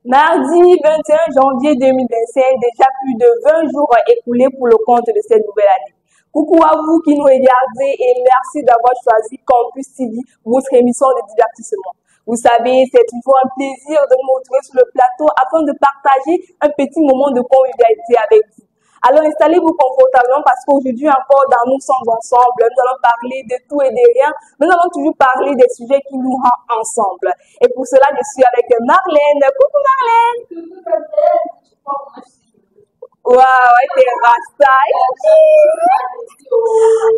Mardi 21 janvier 2025, déjà plus de 20 jours écoulés pour le compte de cette nouvelle année. Coucou à vous qui nous regardez et merci d'avoir choisi Campus TV, votre émission de divertissement. Vous savez, c'est toujours un plaisir de nous retrouver sur le plateau afin de partager un petit moment de convivialité avec vous. Alors installez-vous confortablement parce qu'aujourd'hui encore dans Nous sommes ensemble, nous allons parler de tout et de rien, mais nous allons toujours parler des sujets qui nous rendent ensemble. Et pour cela, je suis avec Marlène. Coucou Marlène. Waouh, t'es rasta.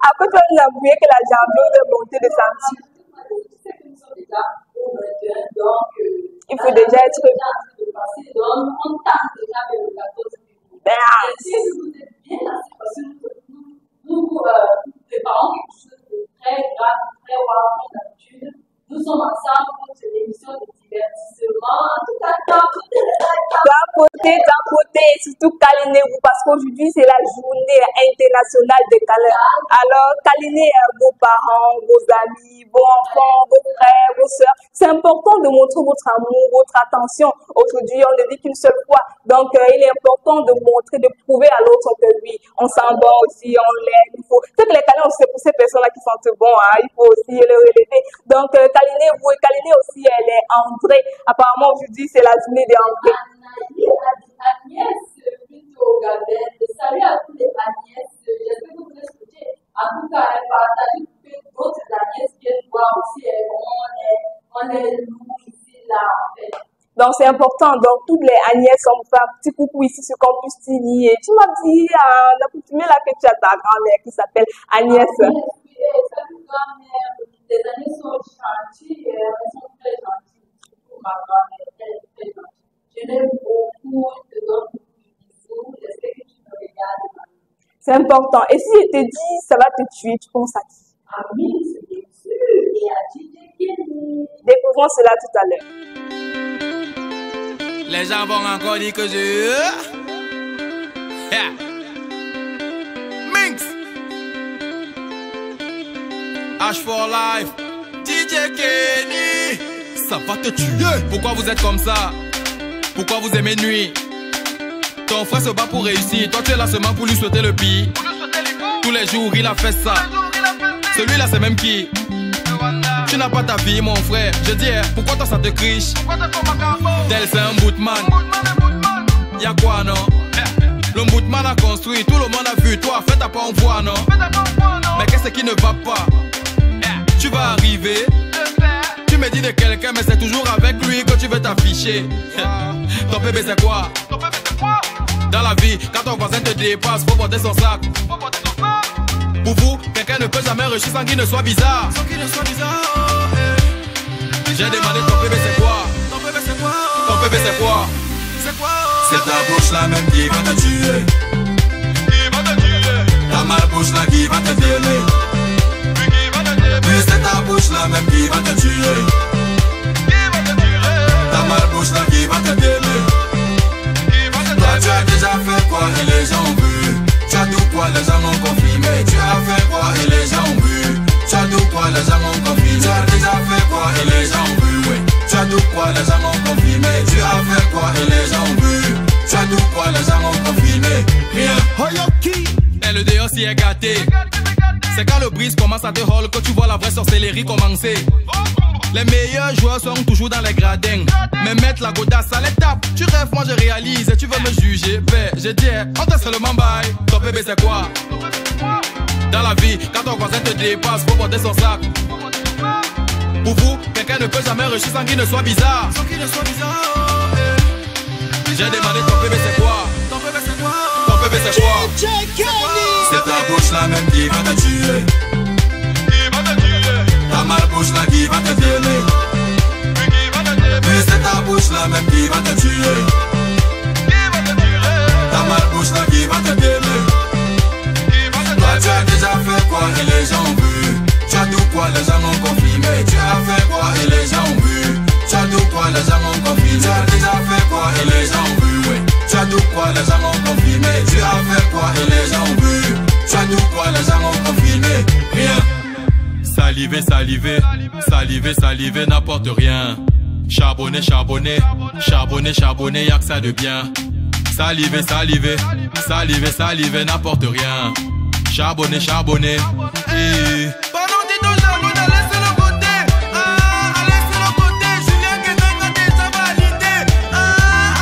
Après, tu vas nous avouer que la jambe de monter de samedi. Il faut déjà être... Si vous êtes bien là, c'est parce que nous préparons quelque chose de très grave, très rare comme d'habitude. Nous sommes ensemble pour cette émission de divertissement. D'un côté, surtout câlinez-vous parce qu'aujourd'hui c'est la journée internationale des câlins. Alors câlinez vos parents, vos amis, vos enfants, vos frères, vos soeurs. C'est important de montrer votre amour, votre attention. Aujourd'hui, on ne vit qu'une seule fois. Donc, il est important de montrer, de prouver à l'autre que oui, on sent bon aussi, on l'aime. Il faut, c'est que les câlins, c'est pour ces personnes-là qui sentent bon, hein. Il faut aussi le relever. Donc, câlinez-vous et câlinez aussi, elle est André. Apparemment, aujourd'hui, c'est la journée des André. Agnès, plutôt Gabelle. Salut à tous les Agnès. J'espère que vous écoutez. En tout cas, partagez que d'autres Agnès viennent voir aussi. On est nous ici, là, en fait. Donc, c'est important. Donc, toutes les Agnès, on vous fait un petit coucou ici sur Campus TV. Et tu m'as dit, la coutumier là, que tu as ta grand-mère qui s'appelle Agnès. Salut, grand-mère. Les Agnès sont gentilles. Elles sont très gentilles. Pour ma grand-mère, elle est très gentille. Je l'aime beaucoup. Je te donne beaucoup de bisous. J'espère que tu me regardes. C'est important. Et si je te dis, ça va te tuer, tu penses à qui? À oui, c'est bien sûr. Et à DJ Kenny. Découvrons cela tout à l'heure. Les gens vont encore dire que je... Yeah. Minx H for life DJ Kenny. Ça va te tuer. Pourquoi vous êtes comme ça? Pourquoi vous aimez nuit? Ton frère se bat pour réussir. Toi tu es là seulement pour lui souhaiter le pire. Tous les jours il a fait ça. Celui-là c'est même qui? Tu n'as pas ta vie mon frère. Je dis pourquoi toi ça te criche? Tel c'est un bootman. Y'a quoi non? Le bootman a construit, tout le monde a vu. Toi fais ta pas en voix non? Mais qu'est-ce qui ne va pas? Tu vas arriver. Tu me dis de quelqu'un mais c'est toujours avec lui que tu veux t'afficher. Ton bébé c'est quoi? Dans la vie, quand ton voisin te dépasse, faut porter son sac. Pour vous, quelqu'un ne peut jamais réussir sans qu'il ne soit bizarre. J'ai demandé ton bébé c'est quoi? Ton bébé c'est quoi? C'est ta bouche là même qui va te tuer. Ta malbouche là qui va te déler. Puis c'est ta bouche là même qui va te tuer. Ta malbouche là qui va te déler. Toi tu as déjà fait quoi et les gens ont vu. Tu as tout quoi les gens ont confirmé. Tu as fait quoi et les gens ont vu. Tu as tout quoi les gens ont confirmé. Tu as déjà fait quoi et les gens ont vu, ouais. Tu as tout quoi les gens ont confirmé. Tu as fait quoi et les gens ont vu. Tu as tout quoi les gens ont confirmé. Rien. Et le déo s'y est gâté. C'est quand le brise commence à te hall que tu vois la vraie sorcellerie commencer. Les meilleurs joueurs sont toujours dans les gradins. Mais mettre la godasse à l'étape. Tu rêves, moi je réalise et tu veux me juger. Ben, je dis, on t'a seulement bail. Ton bébé c'est quoi? Dans la vie, quand ton voisin te dépasse, faut porter son sac. Pour vous, quelqu'un ne peut jamais réussir sans qu'il ne soit bizarre. J'ai demandé ton bébé c'est quoi? Ton bébé c'est quoi? C'est ta bouche là même qui va te tuer. Ta malbouche là qui va te déler. Puis c'est ta bouche là même qui va te tuer. Ta malbouche là qui va te déler. Toi tu as déjà fait quoi et les gens ont vu. Tu as tout quoi les gens ont confirmé. Tu as fait quoi et les gens ont vu. Tu as tout quoi les gens ont confirmé. Tu as déjà fait quoi et les gens ont vu, ouais. Tu as tout quoi les gens ont confirmé. Tu as fait quoi et les gens ont vu. Tu as tout quoi les gens ont confirmé. Rien. Saliver, saliver, saliver, saliver n'apporte rien. Charbonner, charbonner, charbonner, charbonner, y'a que ça de bien. Saliver, saliver, saliver, saliver, n'apporte rien. Charbonner, charbonner. Pardon, dis donc, charbonner, laissez-le côté. Laissez-le côté. Julien Guénon a déjà validé.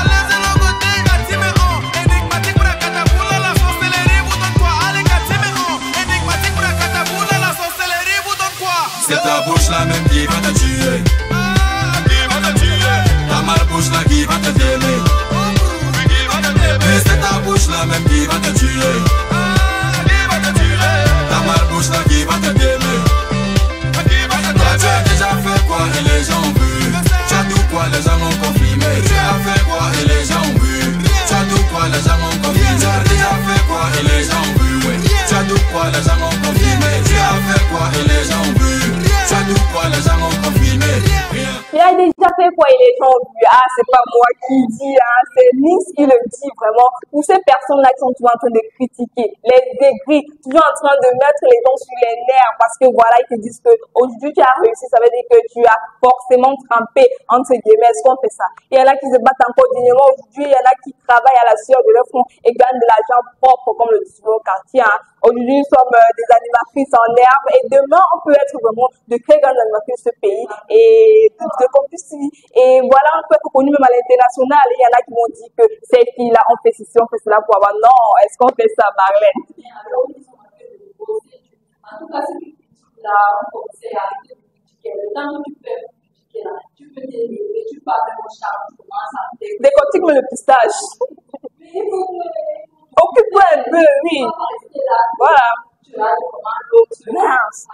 Laissez-le côté. Gatiméon, énigmatique pour la catapoula, la sorcellerie vous donne quoi? Allez, Gatiméon, énigmatique pour la catapoula, la sorcellerie vous donne quoi? C'est ta bouche là même qui va te tuer. Qui va te tuer. Ta malbouche là qui va te démer. Mais c'est ta bouche là même qui va te tuer. Ta malbouche là qui va te démer. Toi tu as déjà fait quoi et les gens ont vu. Tu as tout quoi les gens ont confirmé. Tu as fait quoi et les gens ont vu. Tu as tout quoi les gens ont confirmé. Tu as déjà fait quoi et les gens ont vu. Tu as tout quoi les gens ont confirmé. Tu as fait quoi et les gens ont vu. Tu as tout quoi les gens ont confirmé. Il a déjà fait quoi et les gens ont vu. Ah, c'est pas moi qui dis, c'est Nix qui le dit vraiment. Pour ces personnes-là qui sont toujours en train de critiquer, les aigris, toujours en train de mettre les dents sur les nerfs parce que voilà, ils te disent que aujourd'hui tu as réussi, ça veut dire que tu as forcément trempé entre guillemets. Est-ce qu'on fait ça? Il y en a qui se battent encore dignement aujourd'hui, il y en a qui travaillent à la sueur de leur front et gagnent de l'argent propre, comme le dit souvent au quartier. Aujourd'hui, nous sommes des animatrices en herbe et demain, on peut être vraiment de très grandes animatrices de ce pays et de complicité. Et voilà, on peut être connu même à l'international. Il y en a qui m'ont dit que ces filles-là, on fait ceci, on fait cela pour avoir. Non, est-ce qu'on fait ça, Marlène? Alors, ils sont en train de bosser. En tout cas, c'est une critique là, on conseille à arrêter de critiquer. Le temps que tu peux critiquer là, tu peux t'élever, tu peux avoir mon charme, tu commences à faire. Décortique-moi le pistache. Occupe-toi un peu, oui. Voilà. Tu as comment l'autre. Mince.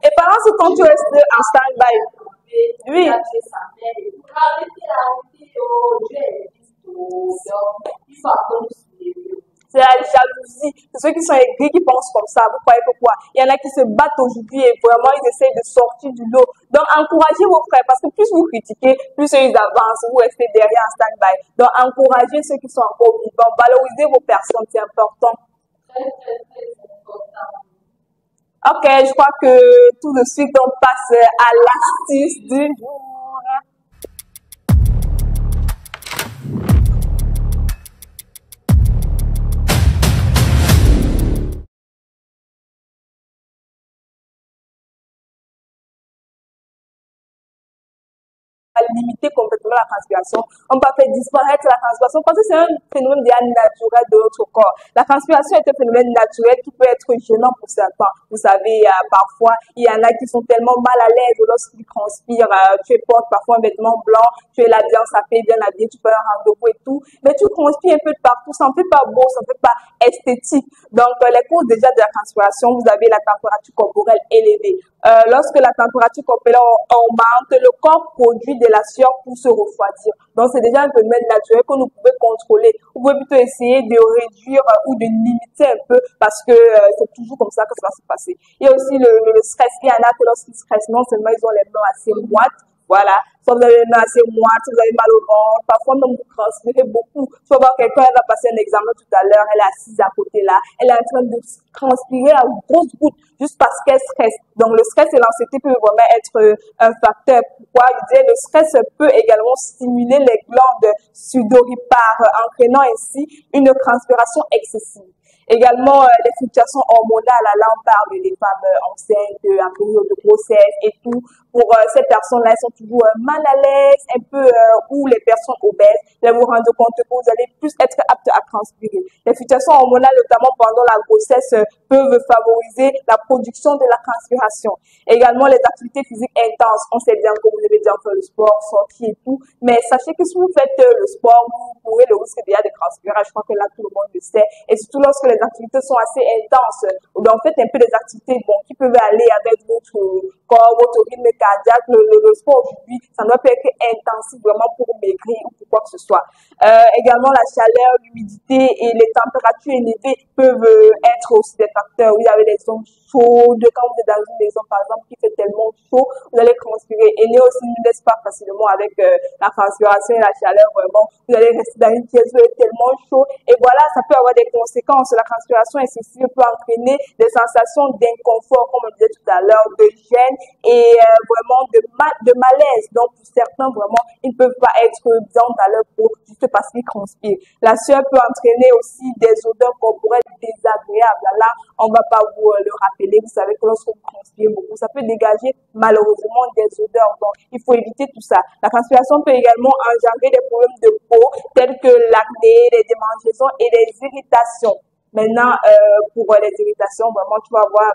Et Et pendant ce temps, tu restes en stand-by. Oui. C'est la jalousie. C'est ceux qui sont aigris qui pensent comme ça. Vous croyez que quoi? Il y en a qui se battent aujourd'hui et vraiment ils essayent de sortir du lot. Donc encouragez vos frères parce que plus vous critiquez, plus ils avancent. Vous restez derrière en stand-by. Donc encouragez ceux qui sont encore vivants. Valorisez vos personnes, c'est important. Ok, je crois que tout de suite on passe à l'astuce du jour. Limiter complètement la transpiration. On va faire disparaître la transpiration parce que c'est un phénomène déjà naturel de notre corps. La transpiration est un phénomène naturel qui peut être gênant pour certains. Vous savez, parfois, il y en a qui sont tellement mal à l'aise lorsqu'ils transpirent. Tu portes parfois un vêtement blanc, tu es là bien sapé, bien habillé, tu peux un rendez-vous et tout. Mais tu transpires un peu de partout, ça ne fait pas beau, ça ne fait pas esthétique. Donc, les causes déjà de la transpiration, vous avez la température corporelle élevée. Lorsque la température corporelle augmente, le corps produit de la sueur pour se refroidir. Donc, c'est déjà un phénomène naturel que nous pouvons contrôler. Vous pouvez plutôt essayer de réduire ou de limiter un peu parce que c'est toujours comme ça que ça va se passer. Il y a aussi le stress. Il y en a que lorsqu'ils stressent, non seulement ils ont les mains assez moites, voilà. Soit vous avez les mains assez moites, vous avez mal au ventre, parfois même vous transpirez beaucoup. Tu vas voir quelqu'un, elle va passer un examen tout à l'heure, elle est assise à côté là, elle est en train de transpirer à grosses gouttes juste parce qu'elle stresse. Donc le stress et l'anxiété peuvent vraiment être un facteur. Pourquoi? Je disais, le stress peut également stimuler les glandes sudoripares, entraînant ainsi une transpiration excessive. Également, les fluctuations hormonales, là on parle des femmes enceintes, en période de grossesse et tout. Pour ces personnes-là, elles sont toujours mal à l'aise, un peu, ou les personnes obèses. Là, vous vous rendez compte que vous allez plus être apte à transpirer. Les fluctuations hormonales, notamment pendant la grossesse, peuvent favoriser la production de la transpiration. Également, les activités physiques intenses. On sait bien que vous avez déjà fait le sport, sortir et tout. Mais sachez que si vous faites le sport, vous courez le risque déjà de transpirer. Je crois que là, tout le monde le sait. Et surtout lorsque les activités sont assez intenses, ou bien faites un peu des activités qui peuvent aller avec votre corps, votre rythme cardiaque. Le sport aujourd'hui, ça ne doit pas être intensif vraiment pour maigrir ou pour quoi que ce soit. Également, la chaleur, l'humidité et les températures élevées peuvent être aussi des facteurs. Vous avez des zones chaudes. Quand vous êtes dans une maison, par exemple, qui fait tellement chaud, vous allez transpirer. Et ne aussi ne laisse pas facilement avec la transpiration et la chaleur, vraiment. Vous allez rester dans une pièce où il est tellement chaud. Et voilà, ça peut avoir des conséquences. La transpiration excessive peut entraîner des sensations d'inconfort, comme on disait tout à l'heure, de gêne et vraiment de malaise. Donc, pour certains, vraiment, ils ne peuvent pas être bien dans leur peau juste parce qu'ils transpirent. La sueur peut entraîner aussi des odeurs corporelles désagréables. Là, on va pas vous le rappeler. Vous savez que lorsqu'on transpire beaucoup, ça peut dégager malheureusement des odeurs. Donc, il faut éviter tout ça. La transpiration peut également engendrer des problèmes de peau tels que l'acné, les démangeaisons et les irritations. Maintenant, pour les irritations, vraiment, tu vas voir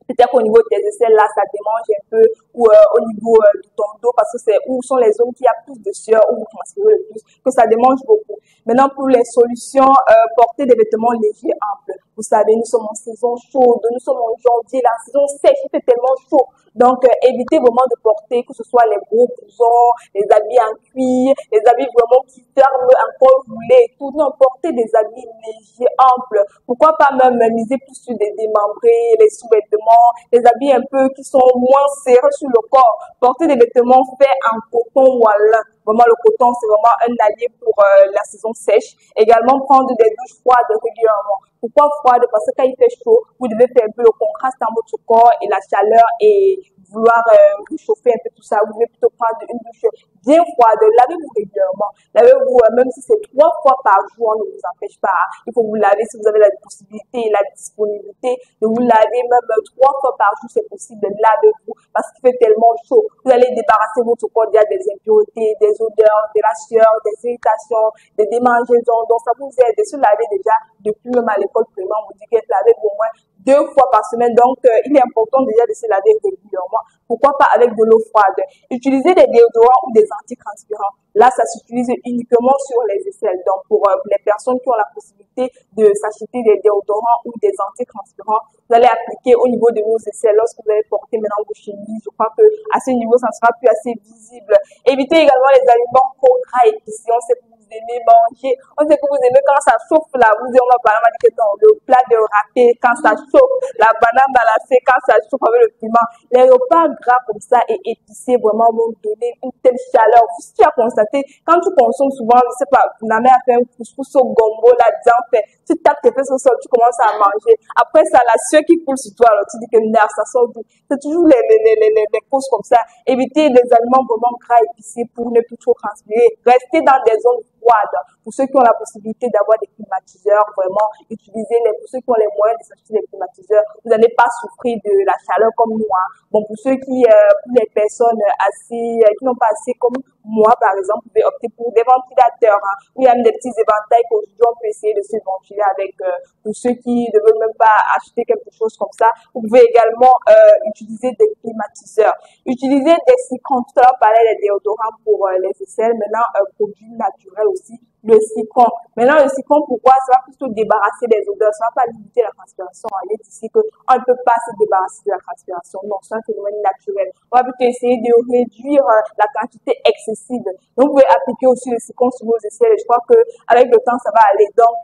peut-être qu'au niveau de tes aisselles, là, ça démange un peu, ou au niveau de ton dos, parce que c'est où sont les zones qui a plus de sueur, où vous transpirez le plus, que ça démange beaucoup. Maintenant, pour les solutions, porter des vêtements légers, amples. Vous savez, nous sommes en saison chaude, nous sommes en janvier, la saison sèche, il fait tellement chaud. Donc, évitez vraiment de porter, que ce soit les gros blousons, les habits en cuir, les habits vraiment qui ferment un col roulé, tout. Non, portez des habits légers, amples. Pourquoi pas même miser plus sur des démembrés, les sous-vêtements, les habits un peu qui sont moins serrés sur le corps. Portez des vêtements faits en coton ou en lin. Vraiment, le coton, c'est vraiment un allié pour la saison sèche. Également, prendre des douches froides régulièrement. Pourquoi froide? Parce que quand il fait chaud, vous devez faire un peu le contraste dans votre corps et la chaleur et vouloir réchauffer un peu tout ça. Vous devez plutôt prendre une douche bien froide. Lavez-vous régulièrement. Lavez-vous, même si c'est 3 fois par jour, on ne vous empêche pas. Il faut vous laver si vous avez la possibilité et la disponibilité de vous laver même 3 fois par jour, c'est possible. Lavez-vous parce qu'il fait tellement chaud. Vous allez débarrasser votre corps déjà des impuretés, des odeurs, de la sueur, des irritations, des démangeaisons. Donc, ça vous aide de se laver déjà depuis même à l'école primaire. On vous dit qu'être lavé au moins 2 fois par semaine. Donc, il est important déjà de se laver régulièrement. Pourquoi pas avec de l'eau froide? Utilisez des déodorants ou des antitranspirants. Là, ça s'utilise uniquement sur les aisselles. Donc, pour les personnes qui ont la possibilité de s'acheter des déodorants ou des antitranspirants, vous allez appliquer au niveau de vos aisselles lorsque vous allez porter maintenant vos chemises. Je crois que à ce niveau, ça ne sera plus assez visible. Évitez également les aliments trop gras et épicés. On sait que vous aimez manger. On sait que vous aimez quand ça chauffe là. Vous dites, on va parler, on va dire que dans le plat de râpé, quand ça chauffe, la banane balancée, quand ça chauffe avec le piment. Les repas gras comme ça et épicés vraiment vont donner une telle chaleur. Si tu as constaté, quand tu consommes souvent, je sais pas, la mère a fait un couscous au gombo là-dedans, tu tapes tes fesses au sol, tu commences à manger. Après ça, la sueur qui coule sur toi, alors tu dis que merde, ça sort d'où? C'est toujours les causes comme ça. Évitez les aliments vraiment gras et épicés pour ne plus trop transpirer. Restez dans des zones froides. Pour ceux qui ont la possibilité d'avoir des climatiseurs, vraiment, utilisez-les. Pour ceux qui ont les moyens de s'acheter des climatiseurs, vous n'allez pas souffrir de la chaleur comme moi. Bon, pour ceux qui, pour les personnes assez, qui n'ont pas assez comme moi, par exemple, vous pouvez opter pour des ventilateurs, hein, où il y a même des petits éventails qu'aujourd'hui on peut essayer de se ventiler avec, pour ceux qui ne veulent même pas acheter quelque chose comme ça. Vous pouvez également utiliser des climatiseurs. Utilisez des citron. Tout à l'heure, on parlait des déodorants pour les aisselles. Maintenant, un produit naturel aussi, le citron. Maintenant, le citron, pourquoi? Ça va plutôt débarrasser des odeurs. Ça va pas limiter la transpiration. Il est ici qu'on ne peut pas se débarrasser de la transpiration. Non, c'est un phénomène naturel. On va plutôt essayer de réduire la quantité excessive. Donc, vous pouvez appliquer aussi le citron sur vos aisselles. Je crois que avec le temps, ça va aller. Donc,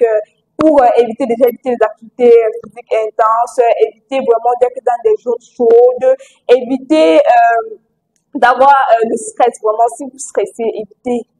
pour éviter les activités physiques intenses, éviter vraiment d'être dans des jours chaudes, éviter d'avoir le stress. Vraiment, si vous stressez,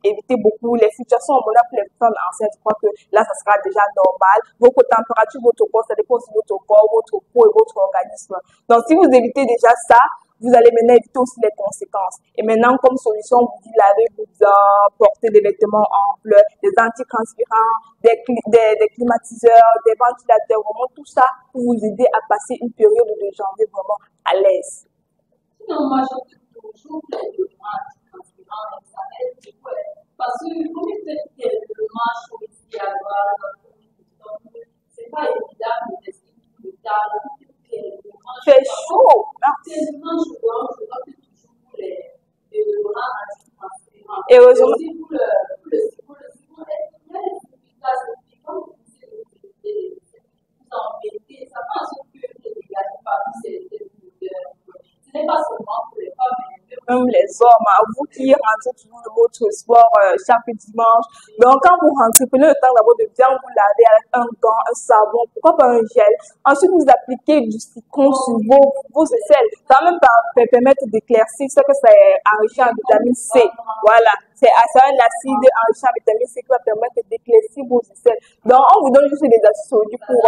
évitez beaucoup les situations hormonales pour les femmes enceintes. Je crois que là, ça sera déjà normal. Votre température, votre corps, ça dépend aussi de votre corps, votre peau et votre organisme. Donc, si vous évitez déjà ça, vous allez maintenant éviter aussi les conséquences. Et maintenant, comme solution, on vous dit lavez-vous bien, portez des vêtements amples, des antitranspirants, des climatiseurs, des ventilateurs, vraiment tout ça pour vous aider à passer une période de janvier vraiment à l'aise. Non, moi, je toujours les vêtements antitranspirants, ça aide beaucoup. Parce que, comme il fait tellement chaud ici à Loire, c'est pas évident de tester tout le temps. C'est chaud. Tellement chaud, je vois que toujours les vêtements antitranspirants. Et heureusement. Aussi pour le citron, vous en mettez, ça passe que les dégâts parmi ces ce n'est pas seulement pour les femmes, mais même les hommes, à vous qui rentrez toujours de votre sport chaque dimanche. Donc, quand vous rentrez, prenez le temps d'abord de bien vous laver avec un gant, un savon, pourquoi pas un gel. Ensuite, vous appliquez du citron sur vos aisselles. Ça va même permettre d'éclaircir ce que c'est enrichi en vitamine C. Voilà. C'est un acide enrichi en vitamine C qui va permettre d'éclaircir vos aisselles. Donc, on vous donne juste des astuces aujourd'hui pour...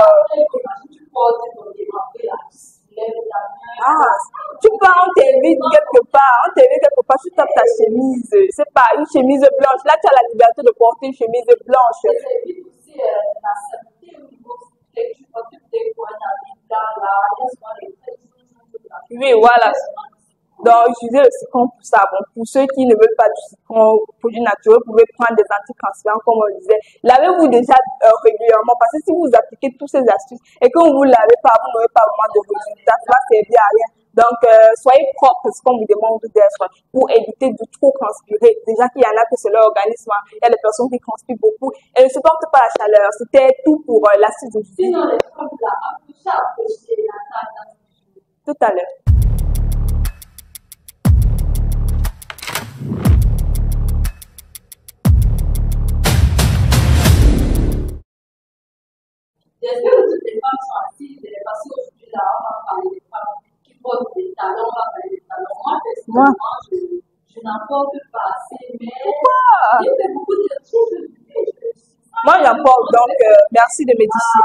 Tu pars, on t'invite quelque part, tu tapes ta chemise, c'est pas une chemise blanche. Là, tu as la liberté de porter une chemise blanche. Ça évite aussi la santé au niveau que tu vois toutes tes points là, il y a souvent les traits. Oui, voilà. Donc, utilisez le citron pour ça. Bon, pour ceux qui ne veulent pas du citron, produit naturel, vous pouvez prendre des antitransparents, comme on disait. Lavez-vous déjà régulièrement, parce que si vous appliquez toutes ces astuces et que vous ne lavez pas, vous n'aurez pas vraiment de résultats, ça va servir à rien. Donc, soyez propre, c'est ce qu'on vous demande d'être, pour éviter de trop transpirer. Déjà qu'il y en a que c'est leur organisme, il y a des personnes qui transpirent beaucoup et ne supportent pas la chaleur. C'était tout pour l'astuce d'aujourd'hui. Sinon, les femmes là, approchez la table. Tout à l'heure. Est-ce que toutes les femmes sont assises? Parce qu'aujourd'hui, là, on va parler des femmes qui portent des talons, on va parler des talons. Moi, personnellement, je n'en porte pas assez, mais j'ai fait beaucoup de choses. Moi, j'en porte, donc merci de m'édifier.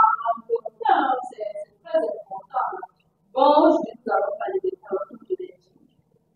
C'est très important. Bon, je vais nous allons parler des talons, comme je l'ai dit.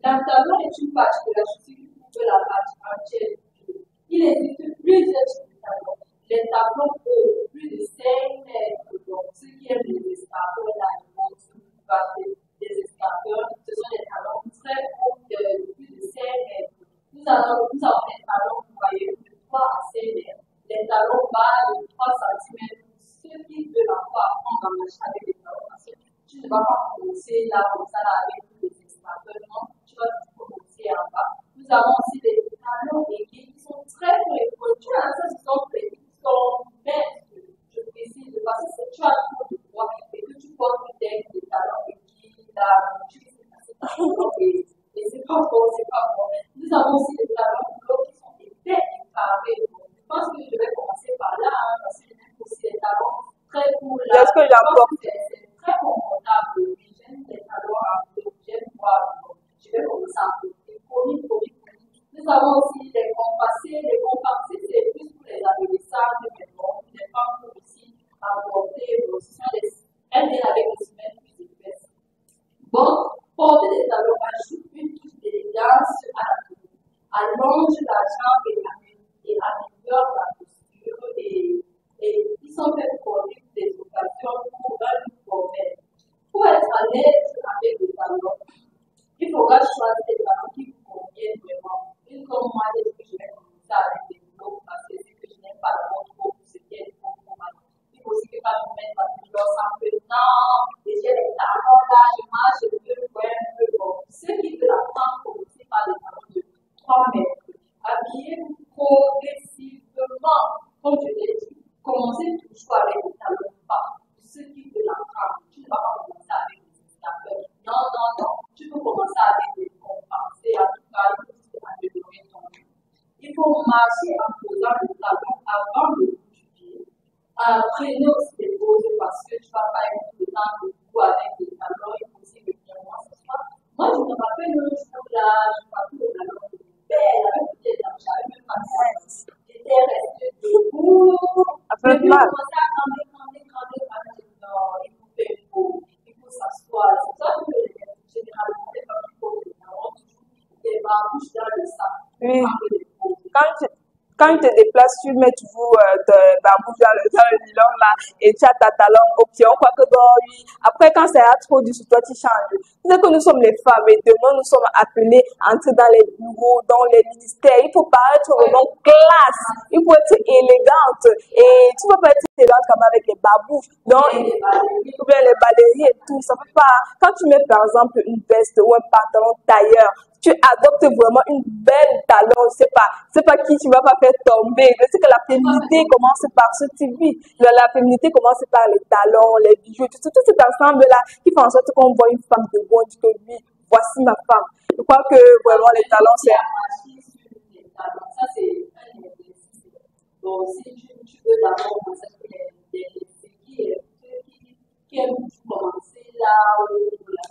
Un talon est une partie de la chaussure de la partie entière du pied. Il existe plusieurs types de talons. Les talons hauts, plus de 5 mètres. Donc, ceux qui aiment les escarpeurs, là, ils vont se passer des escarpeurs. Ce sont des talons très hauts, de plus de 5 mètres. Nous avons des talons, vous voyez, de 3 à 5 mètres. Les talons bas de 3 cm. Ceux qui veulent encore apprendre à marcher avec les talons, parce que tu ne vas pas commencer là, comme ça, là, avec tous les escarpeurs. Non, tu vas commencer en bas. Nous avons aussi des talons aiguilles qui sont très fréquents. Tu as ça, ce sont fréquents. Je précise, parce que tu as trop de poids et que tu portes peut-être des talons aiguilles, là, tu sais, et c'est pas bon, c'est pas bon. Nous avons aussi des talons bleus qui sont épais et carrés. Je pense que je vais commencer par là, parce que j'aime aussi les talons très courts. Est-ce que j'apporte? C'est très confortable. J'aime les talons un peu, j'aime voir. Je vais commencer à porter. Nous avons aussi les compassés. Les compassés, c'est plus pour les adolescents, mais bon, les femmes peuvent aussi apporter. Elles viennent avec des semelles plus épaisses. Bon, porter des talons ajoute une touche d'élégance à la tenue. Allonge la jambe et améliore la posture. Et ils sont faits pour des occasions pour un look formel. Pour être à l'aise avec les talons, il faudra choisir des talons qui vous conviennent vraiment. Comme moi, je vais commencer avec des blocs parce que c'est que je n'aime pas trop pour ce qui est trop mal. Il faut aussi que quand je mette ma figure sans peu de temps, et j'ai les talons là, je marche, je peux voir un peu bon. Ceux qui veulent apprendre, commencer par les talons de 3 mètres. Habillez-vous progressivement, comme je l'ai dit. Commencez toujours avec les talons bas. Ceux qui veulent apprendre, tu ne vas pas commencer avec les escarpeurs. Non. Tu peux commencer avec des compensés, en tout cas, il faut marcher en posant le talon avant le bout du pied. Prenez aussi des pauses parce que tu ne vas pas être tout le temps debout avec les talons. Il faut aussi que moi, ce soit. Moi, je me rappelle le jour là, je me rappelle le talon de belle, avec des talons, j'avais même pas ça. J'étais restée debout. Après, je commençais à camper. Non, il faut faire beau. Il faut s'asseoir. C'est ça que généralement, les femmes qui portent des talons, toujours des barbouches dans le sang. Oui. Quand tu te déplaces, tu mets toujours ta barbouche dans le nylon là et tu as ta talon au pied. On croit que oui. Après, quand ça a trop du sur toi, tu changes. C'est que nous sommes les femmes et demain nous sommes appelés à entrer dans les bureaux, dans les ministères. Il faut paraître vraiment classe. Il faut être élégante. Et tu ne peux pas être élégante comme avec les barbouches. Donc, ou bien les ballerines et tout. Ça fait pas. Quand tu mets par exemple une veste ou un pantalon tailleur, tu adoptes vraiment une belle talon, c'est pas qui tu vas pas faire tomber. C'est que la féminité commence par ce type. La féminité commence par les talons, les bijoux, tout cet ensemble-là qui fait en sorte qu'on voit une femme de bon, que oui, voici ma femme. Je crois que vraiment les talons, c'est... Ça, c'est un exercice. Donc, si tu veux d'abord commencer qui aiment commencer là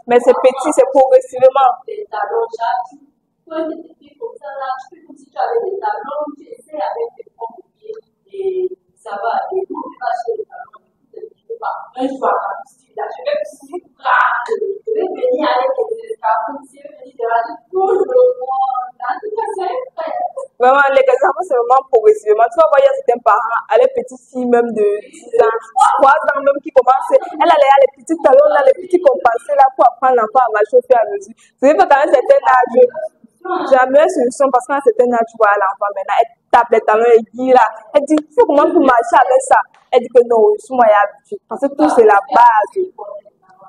mais c'est petit, c'est progressivement. Des talons, tu peux être comme ça là, tu fais comme si tu avais des talons, tu essaies avec tes propres pieds et ça va aller. Tu peux pas acheter des talons, tu peux pas. Un jour, là, je vais venir avec les escarpins. Vraiment, les enfants, c'est vraiment progressivement. Tu vas voir, il y a certains parents, les petites filles même de 10 ans, 3 ans même qui commencent. Elle a les petits talons, là, les petits compensés là pour apprendre l'enfant à marcher au fur et à mesure. C'est pas qu'à un certain âge, j'ai la meilleure solution parce qu'à un certain âge, tu vois l'enfant maintenant, elle tape les talons et dit là, elle dit, tu sais comment tu marches avec ça? Elle dit que non, je suis moyen habituée. Parce que tout, c'est la base.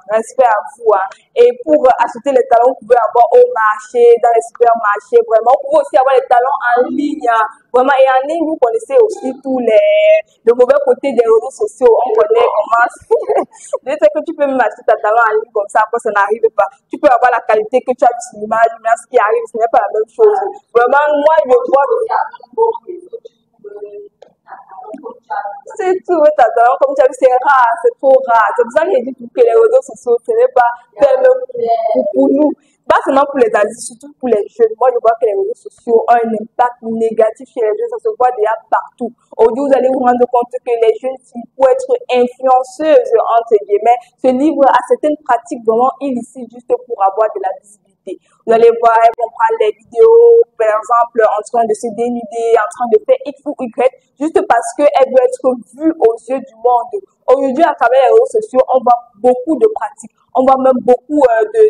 Respect à vous. Hein. Et pour acheter les talons, vous pouvez avoir au marché, dans les supermarchés, vraiment. Vous pouvez aussi avoir les talons en ligne. Hein. Vraiment, et en ligne, vous connaissez aussi tous le mauvais côté des réseaux sociaux. On connaît comment. Je sais que tu peux même acheter ta talon en ligne comme ça, après ça n'arrive pas. Tu peux avoir la qualité que tu as vu sur l'image, mais ce qui arrive, ce n'est pas la même chose. Vraiment, moi, je vois. C'est tout, ta talon, comme tu as vu, c'est rare, c'est trop rare. C'est pour ça que je dis que les réseaux sociaux, ce n'est pas tellement pour nous. Pas seulement pour les adultes, surtout pour les jeunes. Moi, je vois que les réseaux sociaux ont un impact négatif chez les jeunes. Ça se voit déjà partout. Aujourd'hui, vous allez vous rendre compte que les jeunes filles, pour être influenceuses, entre guillemets, se livrent à certaines pratiques vraiment illicites juste pour avoir de la visibilité. Vous allez voir, elles vont prendre des vidéos, par exemple, en train de se dénuder, en train de faire X ou Y, juste parce qu'elles veulent être vues aux yeux du monde. Aujourd'hui, à travers les réseaux sociaux, on voit beaucoup de pratiques. On voit même beaucoup de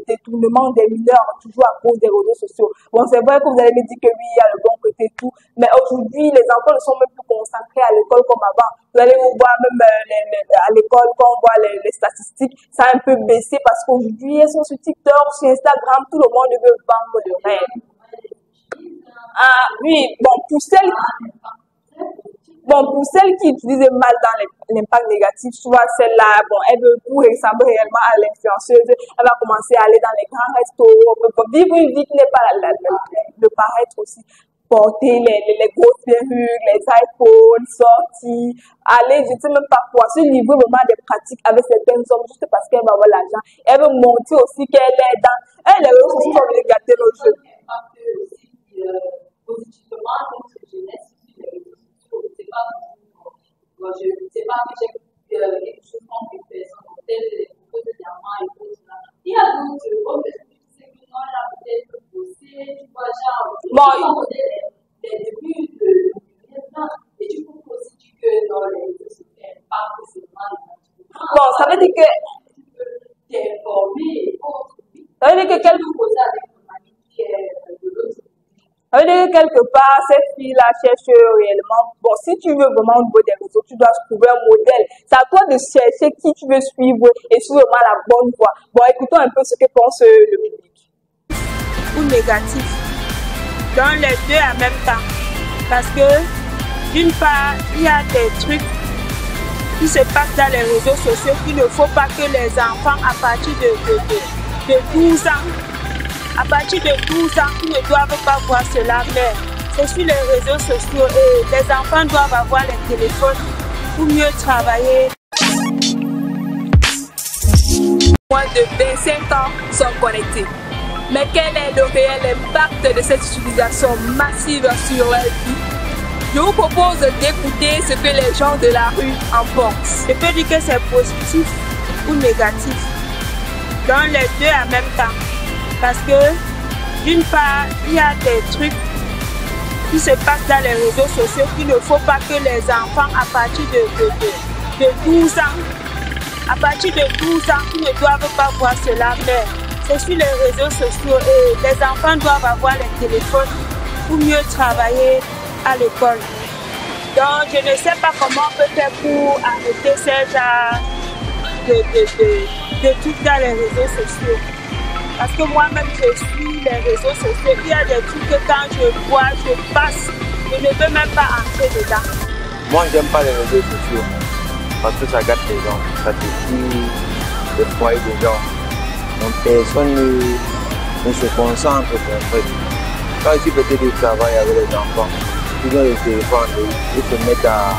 détournements des mineurs, toujours à cause des réseaux sociaux. Bon, c'est vrai que vous allez me dire que oui, il y a le bon côté et tout, mais aujourd'hui, les enfants ne sont même plus concentrés à l'école comme avant. Vous allez vous voir même à l'école, quand on voit les statistiques, ça a un peu baissé parce qu'aujourd'hui, elles sont sur TikTok, sur Instagram, tout le monde veut vendre le rêve. Ah oui, bon, pour celles qui utilisent mal dans l'impact négatif, soit celle-là, bon, elle veut tout ressembler réellement à l'influenceuse, elle va commencer à aller dans les grands restos, vivre une vie qui n'est pas le paraître aussi, porter les grosses perruques, les iPhones, sortir, aller, je ne sais même pas quoi, se livrer vraiment des pratiques avec certains hommes juste parce qu'elle va avoir l'argent. Elle veut montrer aussi qu'elle est dans, les réseaux sociaux sont les gâter nos jeux. Positivement, donc jeunesse, je ne sais pas que j'ai quelque chose comme une personne, peut-être des diamants et tout ça. Il y a d'autres choses, tu sais que non, là, peut-être bosser, tu vois, genre, les débuts de et tu peux aussi dire que dans les réseaux sociaux, pas forcément bon, ça veut dire que tu peux t'informer, ça veut dire que ça veut dire que quelque part, cette fille-là cherche réellement. Bon, si tu veux vraiment au niveau des réseaux, tu dois trouver un modèle. C'est à toi de chercher qui tu veux suivre et suivre vraiment la bonne voie. Bon, écoutons un peu ce que pense le public. Ou négatif. Dans les deux en même temps. Parce que, d'une part, il y a des trucs qui se passent dans les réseaux sociaux qu'il ne faut pas que les enfants à partir de 12 ans, à partir de 12 ans, ils ne doivent pas voir cela, mais c'est sur les réseaux sociaux et les enfants doivent avoir les téléphones pour mieux travailler. Moins de 25 ans sont connectés. Mais quel est le réel impact de cette utilisation massive sur leur vie? Je vous propose d'écouter ce que les gens de la rue en pensent. Je peux dire que c'est positif ou négatif. Dans les deux en même temps. Parce que, d'une part, il y a des trucs qui se passent dans les réseaux sociaux qu'il ne faut pas que les enfants à partir de 12 ans, à partir de 12 ans, ils ne doivent pas voir cela, mais c'est sur les réseaux sociaux et les enfants doivent avoir les téléphones pour mieux travailler à l'école. Donc, je ne sais pas comment on peut faire pour arrêter ces genres de trucs dans les réseaux sociaux. Parce que moi-même, je suis les réseaux sociaux. Il y a des trucs que quand je vois, je passe, je ne veux même pas entrer dedans. Moi, j'aime pas les réseaux sociaux. Parce que ça gâte les gens. Ça détruit le foyer des gens. Donc, personne ne se concentre sur un truc. Quand ici, peut-être du travail avec les enfants, ils ont le téléphone, ils se mettent à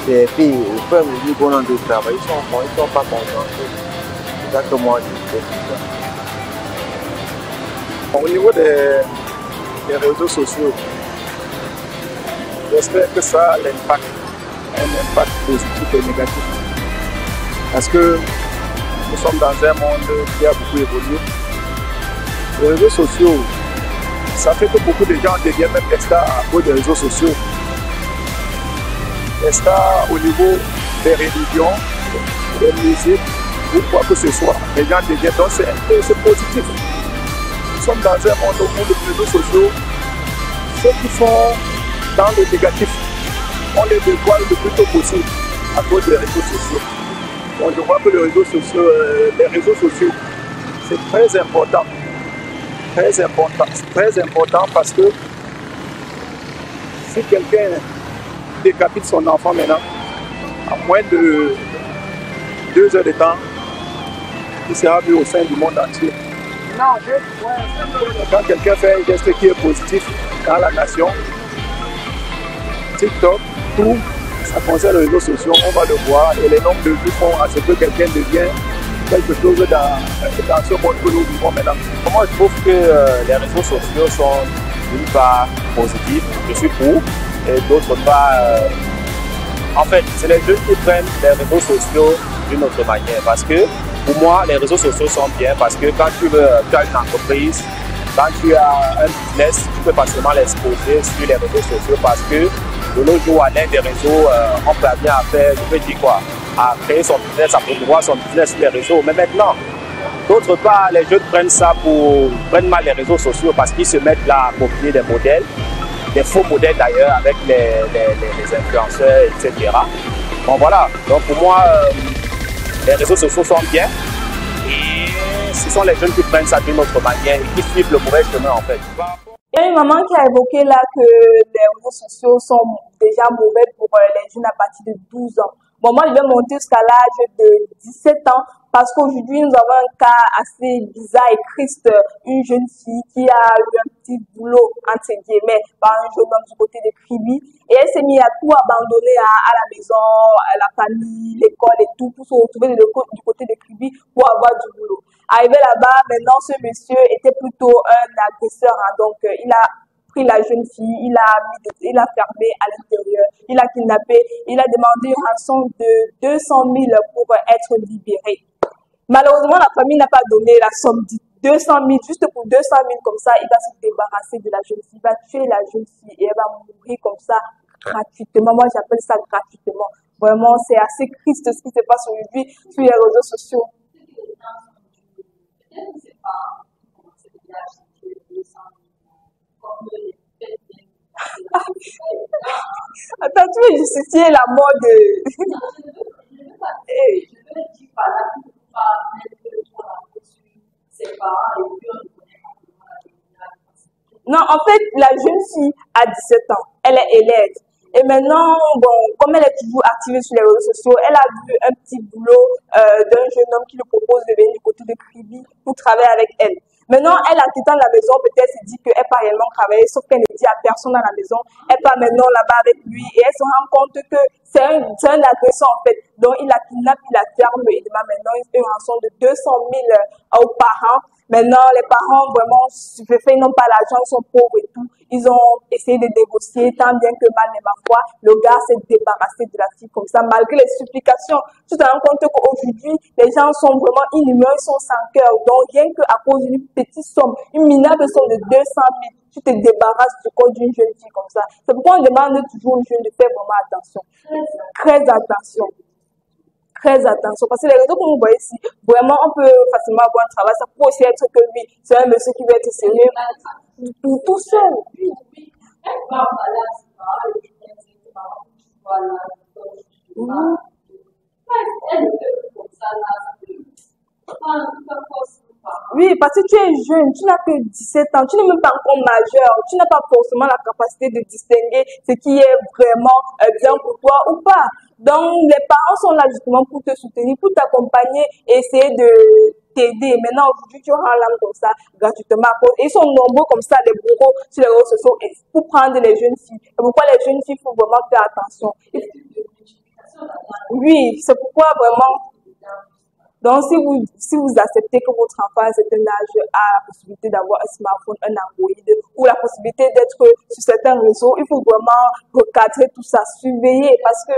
des filles, ils peuvent me dire qu'on a du travail, ils sont pas concentrés. C'est ça que moi je fais. Au niveau des réseaux sociaux, j'espère que ça a un impact positif et négatif. Parce que nous sommes dans un monde qui a beaucoup évolué. Les réseaux sociaux, ça fait que beaucoup de gens deviennent même des stars à cause des réseaux sociaux. Des stars au niveau des religions, des musiques, ou quoi que ce soit. Les gens deviennent, donc c'est positif. Nous sommes dans un monde où les réseaux sociaux, ceux qui sont dans le négatif, on les dévoile le plus tôt possible à cause des réseaux sociaux. Donc je vois que les réseaux sociaux, c'est très important. Très important parce que si quelqu'un décapite son enfant maintenant, à moins de 2 heures de temps, il sera vu au sein du monde entier. Quand quelqu'un fait un geste qui est positif dans la nation, TikTok, tout, ça concerne les réseaux sociaux, on va le voir et les nombres de vues font à ce que quelqu'un devienne quelque chose dans ce monde que nous vivons maintenant. Moi, je trouve que les réseaux sociaux sont d'une part positifs, je suis pour, et d'autre part, en fait, c'est les jeunes qui prennent les réseaux sociaux d'une autre manière. Parce que pour moi, les réseaux sociaux sont bien parce que quand tu as une entreprise, quand tu as un business, tu peux facilement l'exposer sur les réseaux sociaux parce que de nos jours, à l'aide des réseaux, on parvient à faire, je peux dire quoi, à créer son business, à promouvoir son business sur les réseaux. Mais maintenant, d'autre part, les jeunes prennent mal les réseaux sociaux parce qu'ils se mettent là à copier des modèles, des faux modèles d'ailleurs, avec les influenceurs, etc. Bon voilà, donc pour moi, les réseaux sociaux sont bien et ce sont les jeunes qui prennent ça d'une autre manière et qui suivent le mauvais chemin en fait. Il y a une maman qui a évoqué là que les réseaux sociaux sont déjà mauvais pour les jeunes à partir de 12 ans. Bon, moi, je vais monter jusqu'à l'âge de 17 ans parce qu'aujourd'hui, nous avons un cas assez bizarre et triste. Une jeune fille qui a eu un petit boulot, entre guillemets, par un jeune homme du côté de Kribi. Et elle s'est mise à tout abandonner à la maison, à la famille, l'école et tout, pour se retrouver du côté de Kribi pour avoir du boulot. Arrivé là-bas, maintenant, ce monsieur était plutôt un agresseur. Hein, donc, il a pris la jeune fille, il a fermé à l'intérieur, il a kidnappé, il a demandé une rançon de 200 000 pour être libéré. Malheureusement, la famille n'a pas donné la somme de 200 000, juste pour 200 000 comme ça, il va se débarrasser de la jeune fille, il va tuer la jeune fille et elle va mourir comme ça gratuitement. Moi, j'appelle ça gratuitement. Vraiment, c'est assez triste ce qui se passe aujourd'hui sur les réseaux sociaux. Attends, tu veux justifier la mort de... Non, en fait, la jeune fille a 17 ans. Elle est élève. Et maintenant, bon, comme elle est toujours active sur les réseaux sociaux, elle a vu un petit boulot d'un jeune homme qui lui propose de venir du côté de Kribi pour travailler avec elle. Maintenant, elle, en quittant la maison, peut-être se dit qu'elle part réellement travailler, sauf qu'elle ne dit à personne dans la maison. Elle part maintenant là-bas avec lui et elle se rend compte que c'est un agresseur en fait. Donc, il la kidnappe, il la ferme et demande maintenant une rançon de 200 000 aux parents. Maintenant, les parents, vraiment, ils n'ont pas l'argent, ils sont pauvres et tout. Ils ont essayé de négocier, tant bien que mal, mais ma foi, le gars s'est débarrassé de la fille comme ça, malgré les supplications. Tu te rends compte qu'aujourd'hui, les gens sont vraiment inhumains, ils sont sans cœur. Donc, rien qu'à cause d'une petite somme, une minable somme de 200 000, tu te débarrasses du corps d'une jeune fille comme ça. C'est pourquoi on demande toujours aux jeunes de faire vraiment attention. Très attention. Très attention. Parce que les réseaux, comme vous voyez ici, vraiment, on peut facilement avoir un travail. Ça peut aussi être que lui, c'est un monsieur qui veut être sérieux. Tout seul. Oui, parce que tu es jeune, tu n'as que 17 ans, tu n'es même pas encore majeur, tu n'as pas forcément la capacité de distinguer ce qui est vraiment bien pour toi ou pas. Donc, les parents sont là justement pour te soutenir, pour t'accompagner et essayer de t'aider. Maintenant, aujourd'hui, tu rends l'âme comme ça, gratuitement. Et ils sont nombreux comme ça, les bourreaux sur les réseaux sociaux, pour prendre les jeunes filles. Et pourquoi les jeunes filles, il faut vraiment faire attention. Oui, c'est pourquoi vraiment... Donc, si vous acceptez que votre enfant à un certain âge a la possibilité d'avoir un smartphone, un Android, ou la possibilité d'être sur certains réseaux, il faut vraiment recadrer tout ça, surveiller, parce que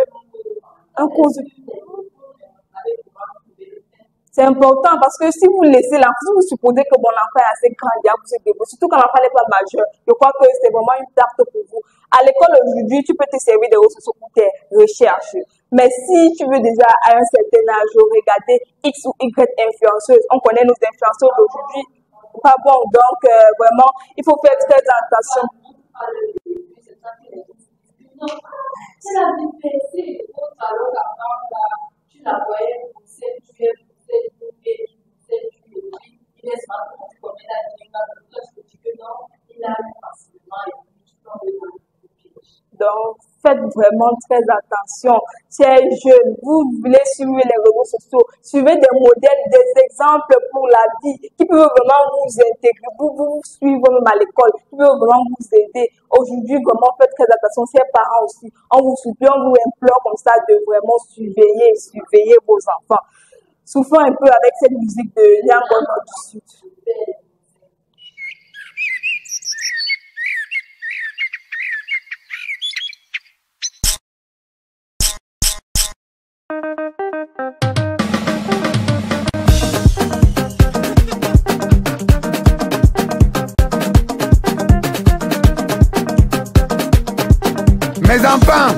C'est important parce que si vous laissez l'enfant, si vous supposez que mon enfant est assez grand déjà pour se débrouiller, surtout quand l'enfant n'est pas majeur, je crois que c'est vraiment une perte pour vous. À l'école aujourd'hui, tu peux te servir des réseaux sociaux pour tes recherches. Mais si tu veux déjà à un certain âge regarder X ou Y influenceuses, on connaît nos influenceurs d'aujourd'hui, pas bon. Donc vraiment, il faut faire très attention. C'est la différence. Alors qu'avant, tu la voyais pour séduire. Donc, faites vraiment très attention. Chers jeunes, vous voulez suivre les réseaux sociaux, suivez des modèles, des exemples pour la vie qui peuvent vraiment vous intégrer, vous suivre même à l'école, qui peuvent vraiment vous aider. Aujourd'hui, vraiment, faites très attention. Chers parents aussi, on vous supplie, on vous implore comme ça de vraiment surveiller vos enfants. Souffrons un peu avec cette musique de Yangono du Sud. Mes enfants,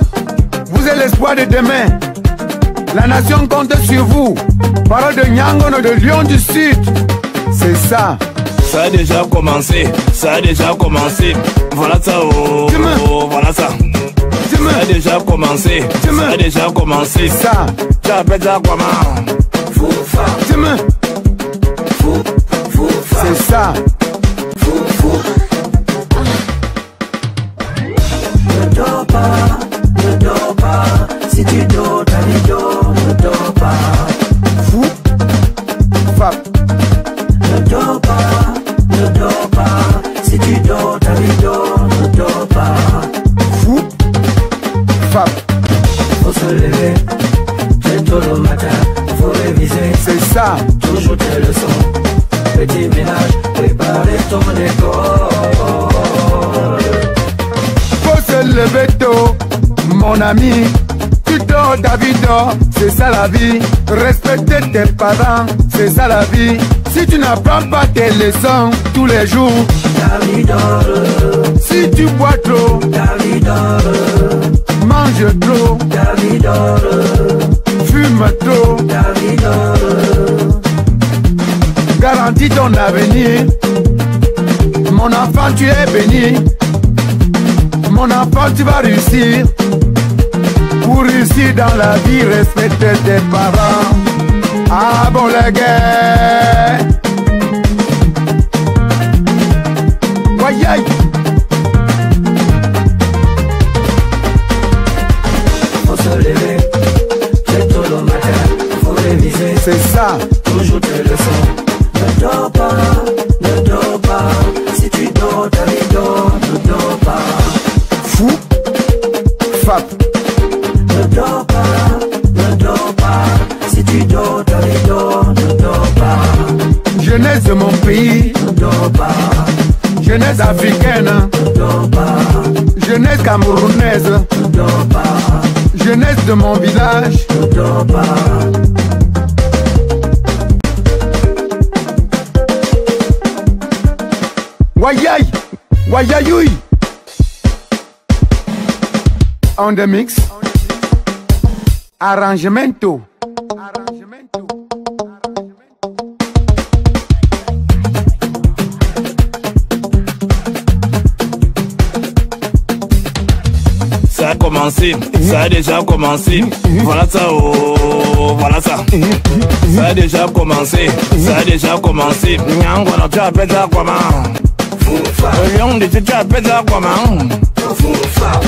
vous êtes l'espoir de demain. La nation compte sur vous. Parole de Nyangono, de Lion du Sud. C'est ça. Ça a déjà commencé, ça a déjà commencé. Voilà ça, voilà ça. Ça a déjà commencé, ça a déjà commencé. Ça. Tu appelles ça comment? Foufa. C'est ça. Ne dors pas, si tu dors, ta vie dort, ne dors pas. Fou. Fap. Ne dors pas, si tu dors, ta vie dort, ne dors pas. Fou. Fap. Faut se lever, très tôt le matin, faut réviser. C'est ça. Toujours tes leçons, petit ménage, préparer ton école. Faut se lever tôt, mon ami. Tu dors, ta vie dort, c'est ça la vie. Respecter tes parents, c'est ça la vie. Si tu n'apprends pas tes leçons tous les jours, ta vie dort. Si tu bois trop, ta vie dort. Mange trop, ta vie dort. Fume trop, ta vie dort. Garantis ton avenir. Mon enfant, tu es béni. Mon enfant, tu vas réussir. Pour réussir dans la vie, respecte tes parents. Ah bon les gars. Voyez. Faut se lever, très tôt le matin, faut réviser. C'est ça. Toujours tes leçons. Ne dors pas, si tu dors, ta vie dort, ne dors pas. Fou. Fap. Ne dors pas, si tu dors, ta vie dort, ne dors pas. Jeunesse de mon pays, ne dors pas. Jeunesse africaine, ne dors pas. Jeunesse camerounaise, ne dors pas. Jeunesse de mon village, ne dors pas. Wayay, wayayoui. On the mix. Arrangemento. Ça a commencé, ça a déjà commencé. Voilà ça, voilà ça. Ça a déjà commencé, ça a déjà commencé. Nyangono, tu appelles ça comment? Foufa. Le lion du Sud, tu appelles ça comment? Foufa.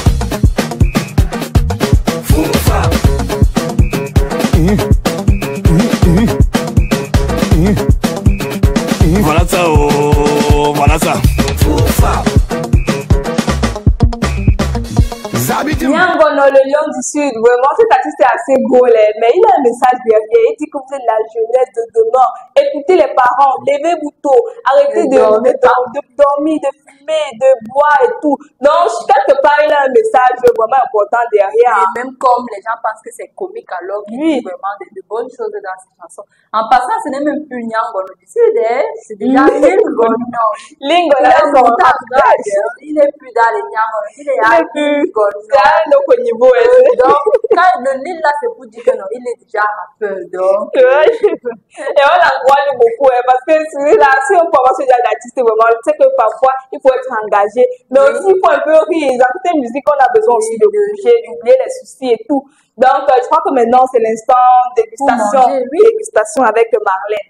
Foufa. Voilà ça, voilà ça. Foufa. Yangono, le Lion du Sud, vraiment cet artiste est assez gros, mais il a un message derrière. Il dit que vous êtes la jeunesse de demain Écoutez les parents, levez-vous tôt, arrêtez de dormir, de fumer, de boire et tout. Donc, quelque part, il y a un message vraiment important derrière. Et même comme les gens pensent que c'est comique, alors qu'il y a vraiment de bonnes choses dans ces chansons. En passant, ce n'est même plus Nyangono. C'est déjà Lingono. Lingono, il n'est plus dans les Nyangono. Il est à Lingono. Donc, quand le Lille là, c'est pour dire que non, il est déjà rappeur. Donc. Et on l'envoie beaucoup, parce que là, si on peut avoir ce genre d'artiste, vraiment, tu sais que parfois, il faut être engagé. Mais aussi, il faut un peu rire. Dans cette musique, on a besoin aussi de bouger, d'oublier les soucis et tout. Donc, je crois que maintenant, c'est l'instant dégustation. Dégustation avec Marlène.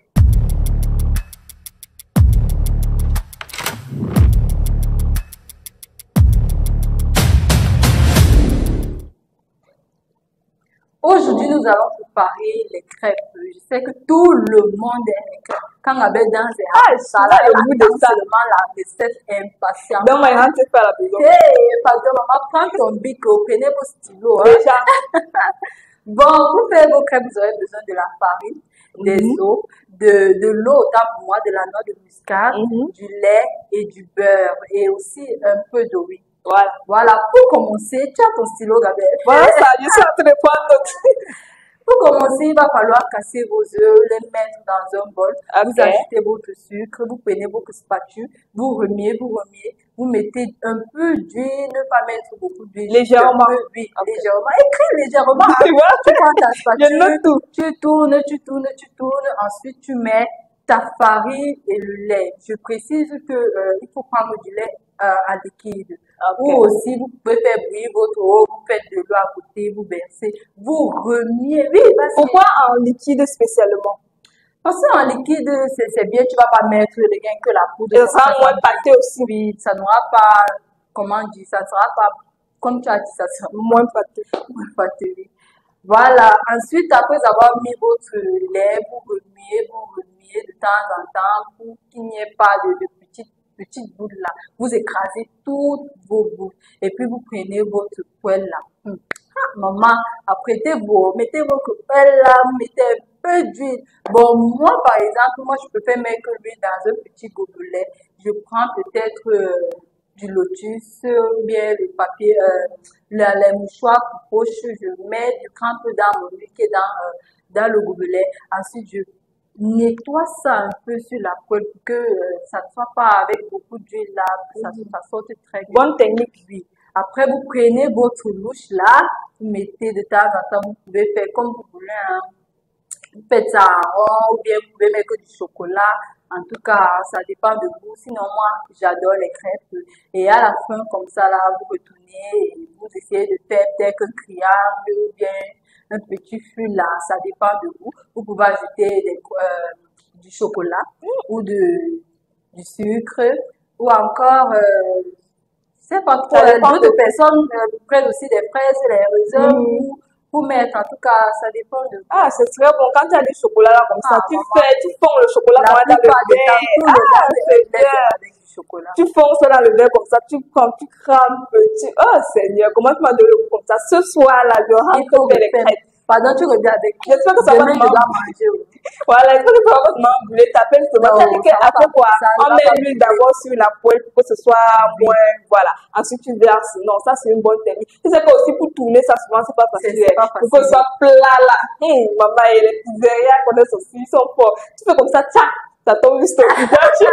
Aujourd'hui, nous allons préparer les crêpes. Je sais que tout le monde aime les crêpes. Quand on avait dans les salades, le goût de seulement la recette impatiente. Donc, on rentre faire la maison. Pardon, maman, prends ton bic, prenez vos stylos. Déjà. Bon, pour faire vos crêpes, vous aurez besoin de la farine, des œufs, de l'eau, autant pour moi, de la noix de muscade, du lait et du beurre. Et aussi un peu d'eau. Voilà, pour commencer, tu as ton stylo, Gabriel. Voilà, ça, je suis en train de prendre notre... Pour commencer, il va falloir casser vos œufs, les mettre dans un bol. Vous ajoutez votre sucre, vous prenez votre spatule, vous remuez, vous mettez un peu d'huile, ne pas mettre beaucoup d'huile. Légèrement. Légèrement. Écris légèrement. Tu prends ta spatule, tu tournes. Ensuite, tu mets ta farine et le lait. Je précise que il faut prendre du lait à liquide. Ou aussi, vous pouvez faire bouillir votre eau, vous faites de l'eau à côté, vous versez, vous remuez. Oui, pourquoi en liquide spécialement? Parce qu'en liquide, c'est bien, tu vas pas mettre rien que la poudre. Ça sera moins pâté aussi. Oui, ça n'aura pas, comment dire, ça sera pas, comme tu as dit, ça sera moins pâté. Moins pâté, oui. Voilà. Ensuite, après avoir mis votre lait, vous remuez de temps en temps pour qu'il n'y ait pas de petites boules là. Vous écrasez toutes vos boules. Et puis, vous prenez votre poêle là. Maman, mettez votre poêle là, vous mettez un peu d'huile. Bon, moi, par exemple, je préfère mettre l'huile dans un petit gobelet. Je prends peut-être du lotus, ou bien le papier, les mouchoirs pour poche. Je mets du crampe dans mon huile qui est dans le gobelet. Ensuite, je nettoie ça un peu sur la poêle pour que ça ne soit pas avec beaucoup d'huile là, que ça sorte très bien. Bonne technique. Oui. Après, vous prenez votre louche là, vous mettez de temps en temps, vous pouvez faire comme vous voulez. Hein. Vous faites ça en rond, ou bien vous pouvez mettre du chocolat. En tout cas, ça dépend de vous. Sinon, moi, j'adore les crêpes. Et à la fin, comme ça là, vous retournez et vous essayez de faire tel qu'un triangle ou bien un petit fût là, ça dépend de vous. Vous pouvez ajouter du chocolat ou du sucre ou encore, je sais pas trop, d'autres personnes prennent aussi des fraises, des raisins pour mettre. En tout cas, ça dépend de vous. Ah, c'est très bon. Quand tu as du chocolat là comme ça, tu fonds le chocolat dans le verre. C'est bien. Chocolat. Tu fonces dans le verre comme ça, tu crames, oh Seigneur, comment tu m'as donné le comme ça? Ce soir là, je rentre faire les crêpes. Pardon, tu reviens avec. J'espère que ça va te manger. Voilà, j'espère que ça va te manger. T'appelles seulement. Après quoi? On met l'huile d'abord sur la poêle pour que ce soit moins, voilà. Ensuite, tu verses. Non, ça c'est une bonne technique. Tu sais que aussi pour tourner ça souvent, c'est pas facile. Pour que ce soit plat là. Maman et les pizzerias connaissent aussi, ils sont forts. Tu fais comme ça, tchac, ça tombe juste au visage.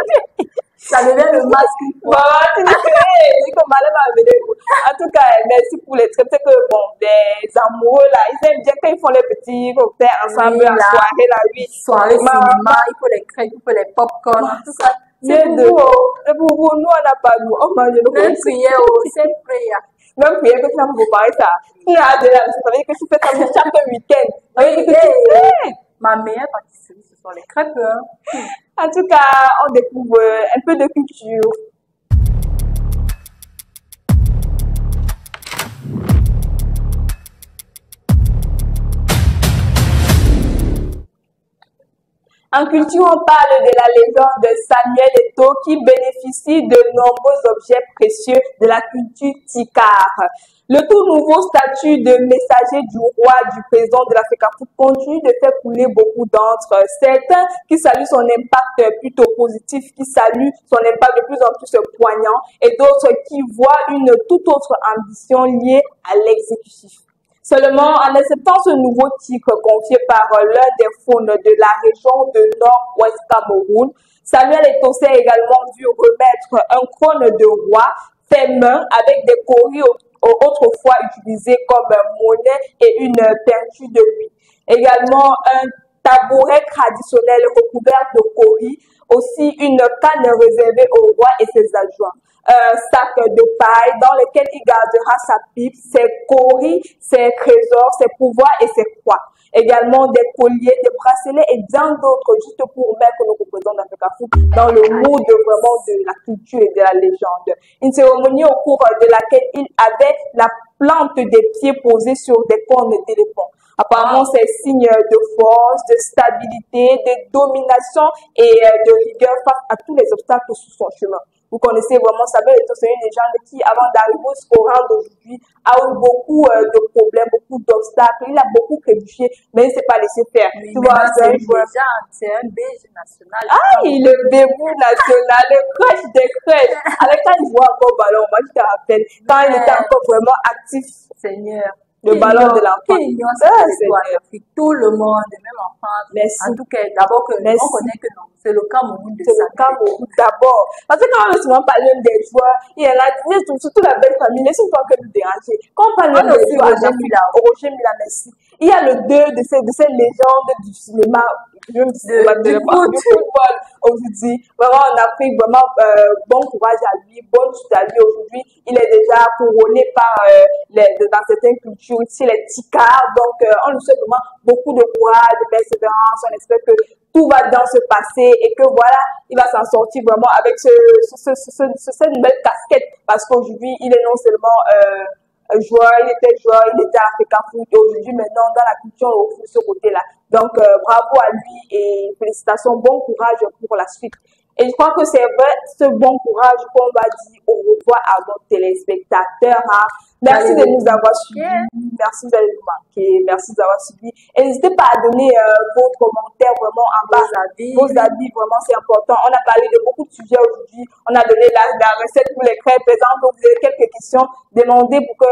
Ça devient le masque. Voilà, tu dis que comme Malène va venir. En tout cas, merci pour les crêpes. C'est que bon, des amoureux là, ils aiment bien quand ils font les petits cocktails ensemble en soirée là, oui. Soirée cinéma, il faut les crêpes, il faut les popcorn, en tout cas. C'est pour vous, nous on n'a pas nous, on mange le même prière, c'est prière. Même prière que tu as pour préparer ça. Tu as déjà, ça veut dire que tu fais ça chaque week-end. Ma meilleure pâtisserie, ce sont les crêpes. En tout cas, on découvre un peu de culture. En culture, on parle de la légende de Samuel Eto'o qui bénéficie de nombreux objets précieux de la culture Tikar. Le tout nouveau statut de messager du roi du président de l'Africafoot continue de faire couler beaucoup d'encre. Certains qui saluent son impact plutôt positif, qui saluent son impact de plus en plus poignant, et d'autres qui voient une toute autre ambition liée à l'exécutif. Seulement, en acceptant ce nouveau titre confié par l'un des faunes de la région de Nord-Ouest Cameroun, Samuel Eto'o s'est également vu remettre un trône de roi fait main avec des coris autrefois utilisés comme monnaie et une peinture de lui. Également, un tabouret traditionnel recouvert de coris, aussi une canne réservée au roi et ses adjoints. Un sac de paille dans lequel il gardera sa pipe, ses coris, ses trésors, ses pouvoirs et ses croix. Également des colliers, des bracelets et bien d'autres, juste pour mettre nos représentants d'Africafoot dans le mood vraiment de la culture et de la légende. Une cérémonie au cours de laquelle il avait la plante des pieds posée sur des cornes d'éléphant. Apparemment, c'est signe de force, de stabilité, de domination et de rigueur face à tous les obstacles sur son chemin. Vous connaissez vraiment Samuel Eto'o, c'est une légende qui, avant d'arriver au rang d'aujourd'hui, a eu beaucoup de problèmes, beaucoup d'obstacles. Il a beaucoup trébuché, mais il ne s'est pas laissé faire. Oui, tu vois, c'est un BG national. Ah, il est le bébou national, le crush des crushs. Avec quand il joue encore au ballon, moi je te rappelle, quand il était encore vraiment actif. Seigneur. Le ballon de l'enfant. Tout le monde, même en France. Merci. En tout cas, d'abord que on connaît que non, c'est le Cameroun de C'est le Cameroun d'abord. Parce que quand on veut souvent parler des joueurs, il y en a, surtout la belle famille, laissez-moi que nous déranger. Quand on parle de Roger Mila, merci. Il y a le deux de ces légendes du cinéma, du football aujourd'hui. Vraiment, en Afrique, vraiment, bon courage à lui, bonne chute à lui aujourd'hui. Il est déjà couronné par, dans certaines cultures, ici, les ticards. Donc, on lui souhaite vraiment beaucoup de courage, de persévérance. On espère que tout va bien se passer et que voilà, il va s'en sortir vraiment avec cette nouvelle casquette. Parce qu'aujourd'hui, il est non seulement, joueur, il était Africafoot et aujourd'hui maintenant dans la culture on retrouve ce côté-là. Donc bravo à lui et félicitations, bon courage pour la suite. Et je crois que c'est vrai, ce bon courage qu'on va dire au revoir à nos téléspectateurs. Hein. Merci de nous avoir suivis, merci de nous marquer, merci d'avoir suivi. Et n'hésitez pas à donner vos commentaires vraiment en bas. Vos avis, vraiment c'est important. On a parlé de beaucoup de sujets aujourd'hui. On a donné la recette pour les crêpes. Par exemple, vous avez quelques questions, demandez pour que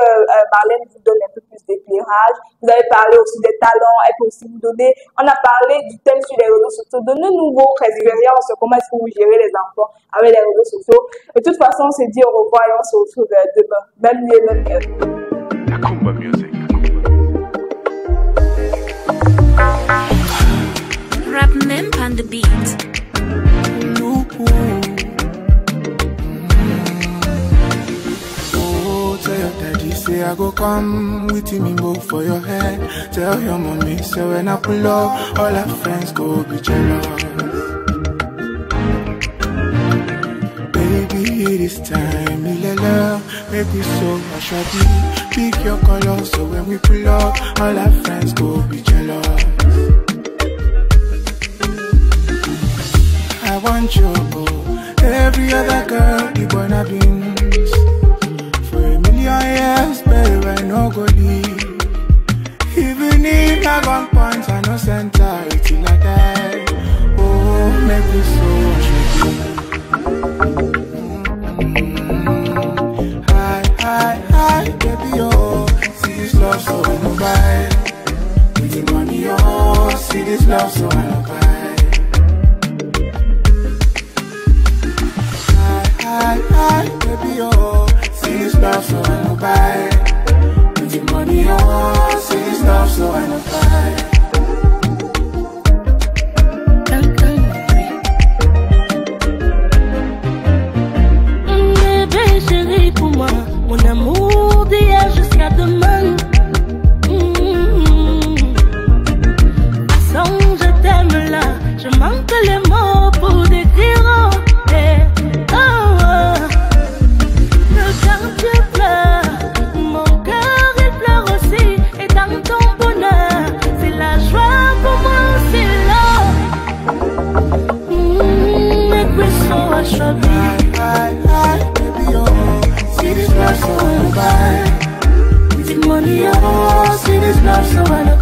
Marlène vous donne un peu plus d'éclairage. Vous avez parlé aussi des talents, elle peut aussi vous donner. On a parlé du thème sur les réseaux sociaux. Donnez-nous vos expériences, comment est-ce que vous gérez les enfants avec les réseaux sociaux. De toute façon, on se dit au revoir et on se retrouve demain. Même lieu, même heure. Kumba music. Rap même on the beat. Oh, tell your daddy say I go come with him in both for your head. Tell your mommy say when I pull up, all our friends go be jealous. Baby, this time, love, make we so shabby. Pick your color, so when we pull up, all our friends go be jealous. I want you, every other girl, you wanna be for a million years, baby, I no go leave. Even if I got points, I no center, it's till I die. Oh, make we so shabby. Hi, baby, oh, see this love so I no buy. With the money, oh, see this love so I no buy. Hi, baby, oh, see this love so I no buy. With the money, oh, see this love so I no buy. Mon amour d'hier jusqu'à demain. Sans je t'aime là, je manque les mots pour décrire. Le quartier pleure, mon cœur il pleure aussi. Et dans ton bonheur, c'est la joie pour moi, c'est là. Make me so assured. Hi, baby, oh, see this love so I no buy. me, oh, see this love so I know.